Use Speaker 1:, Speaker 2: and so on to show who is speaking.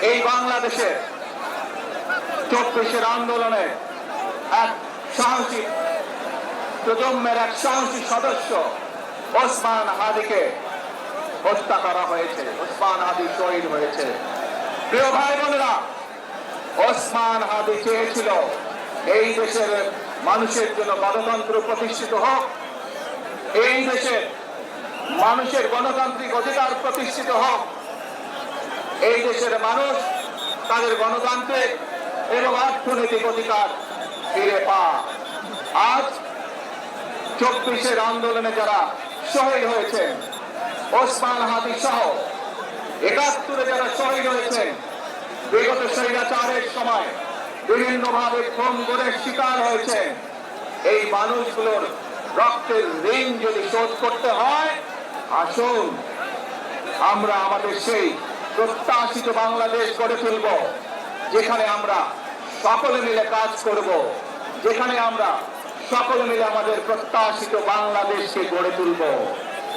Speaker 1: এই বাংলাদেশে 24-এর আন্দোলনে এক সাহসী প্রজন্মের এক সাহসী সদস্য ওসমান হাদিকে হত্যা করা হয়েছে। ওসমান হাদি শহীদ হয়েছে। প্রিয় ভাই বোনেরা, ওসমান হাদি চেয়েছিল এই দেশের মানুষের জন্য গণতন্ত্র প্রতিষ্ঠিত হোক, এই দেশের মানুষের গণতান্ত্রিক অধিকার প্রতিষ্ঠিত হোক, এই দেশের মানুষ তাদের গণতান্ত্রিক এবং অর্থনৈতিক অধিকার ফিরে পায়। আজ 24-এর আন্দোলনে যারা শহীদ হয়েছেন, ওসমান হাদি সহ 71-এ যারা শহীদ হয়েছেন, বিগত স্বৈরাচারের সময় বিভিন্নভাবে খুন করে শিকার হয়েছে, এই মানুষগুলোর রক্তের ঋণ যদি শোধ করতে হয়, আসুন আমরা আমাদের সেই প্রত্যাশিত বাংলাদেশ গড়ে তুলব, যেখানে আমরা সকলে মিলে কাজ করব, যেখানে আমরা সকলে মিলে আমাদের প্রত্যাশিত বাংলাদেশকে গড়ে তুলব।